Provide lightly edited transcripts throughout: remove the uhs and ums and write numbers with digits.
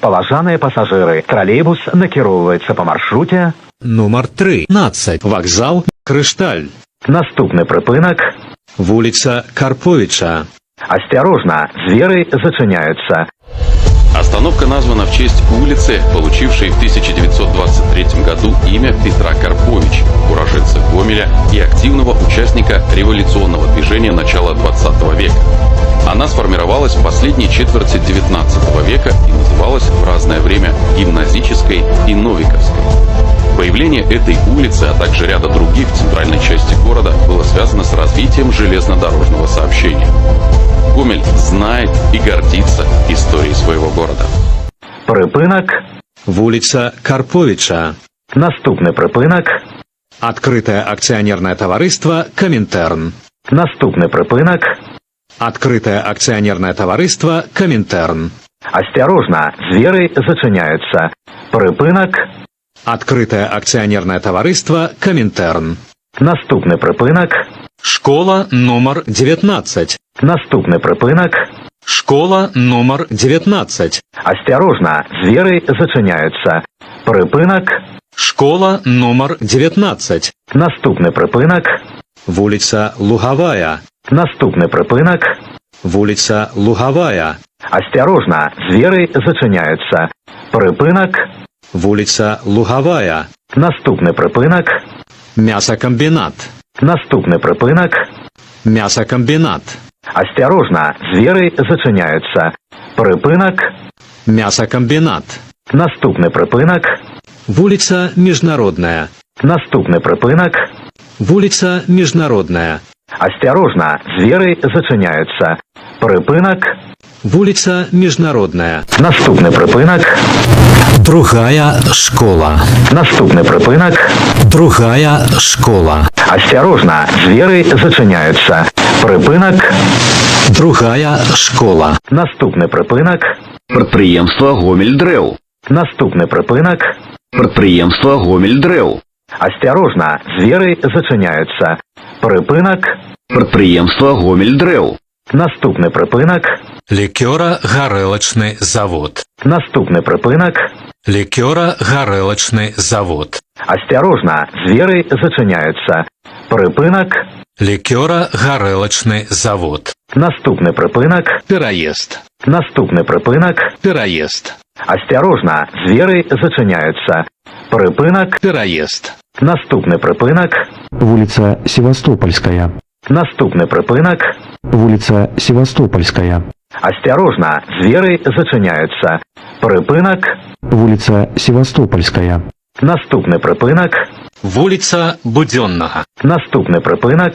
Паважаныя пасажыры, тралейбус накіроўваецца па маршруце. Нумар 13. Вокзал Крышталь. Наступны прыпынак. Вулица Карповича. Осторожно, двери зачиняются. Остановка названа в честь улицы, получившей в 1923 году имя Петра Карповича, уроженца Гомеля и активного участника революционного движения начала 20 века. Она сформировалась в последней четверти 19 века и называлась в разное время Гимназической и Новиковской. Появление этой улицы, а также ряда других в центральной части города было связано с развитием железнодорожного сообщения. Гомель знает и гордится историей своего города. Припынок. Вулица Карповича. Наступный припынок. Открытое акционерное товариство Коминтерн. Наступный припынок. Открытое акционерное товариство Коминтерн. Осторожно, двери зачиняются. Припынок. Открытое акционерное товариство Коминтерн. Наступный припынок. Школа номер 19. Наступный припынок. Школа номер 19. Осторожно, двери зачиняются. Припынок. Школа номер 19. Наступный припынок. Вулица Луговая. Наступный припынок. Вулица Луговая. Осторожно, двери зачиняются. Припынок. Вулица Луговая. Наступный припынок. Мясокомбинат. Наступный припынок. Мясокомбинат. Осторожно, двери зачиняются. Припынок. Мясокомбинат. Наступный припынок. Вулица Международная. Наступный припынок. Вулица Международная. Осторожно, двери зачиняются. Припынок. Вулица Международная. Наступный припынок. Другая школа. Наступный припынок. Другая школа. Осторожно, двери зачиняются. Припынок. Другая школа. Наступный припынок. Прадпрыемства Гомельдрэў. Наступный припынок. Прадпрыемства Гомельдрэў. Осторожно, двери зачиняются. Припынок. Прадпрыемства Гомельдрэў. Наступный припынок. Лікёра-гарэлачны завод. Наступный припынок. Лікёра-гарэлачны завод. Осторожно, двери зачиняются. Припынок. Лікёра-гарэлачны завод. Наступный припынок. Пераезд. Наступный припынок. Пераезд. Осторожно, двери зачиняются. Припынок. Пераезд. Наступный припынок. Вулица Севастопольская. Наступный припынок. Вулица Севастопольская. Осторожно, двери зачиняются. Припынок. Вулица Севастопольская. Наступный припынок. Вулица Будённага. Наступный припынок.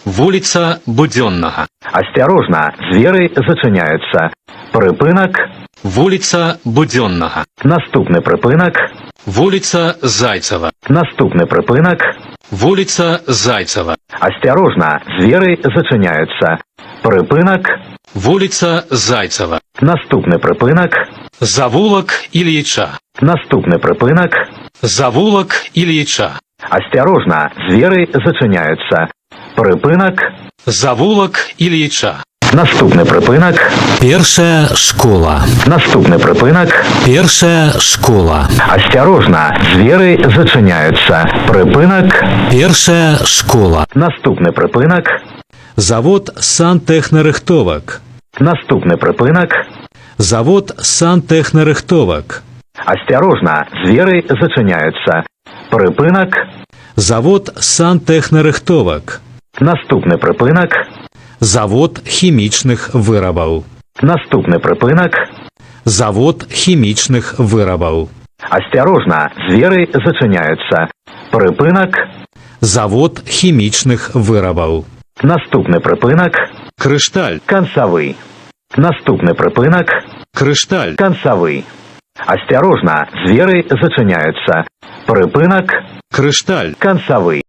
Вулица Будённага. Осторожно, двери зачиняются. Припынок. Вулица Будённага. Наступный припынок. Вулица Зайцева. Наступный припынок. Вулица Зайцева. Осторожно, двери зачиняются. Припынок. Вулица Зайцева. Наступный припынок. Завулок Ильича. Наступный припынок. Завулок Ильича. Осторожно, двери зачиняются. Припынок. Завулок Ильича. Наступный припынок. Першая школа. Наступный припынок. Першая школа. Осторожно, двери зачиняются. Припынок. Першая школа. Наступный припынок. Завод сантехнарыхтовак. Наступный припынок. Завод сантехнарыхтовак. Осторожно, двери зачиняются. Припынок. Завод сантехнарыхтовак. Наступный припынок. Завод хімічных вырабаў. Наступный припынок. Завод хімічных вырабаў. Осторожно, двери зачиняются. Припынок. Завод хімічных вырабаў. Наступный припынок. Крышталь. Концевый. Наступный припынок. Крышталь. Концевый. Осторожно, двери зачиняются. Припынок. Крышталь. Концевый.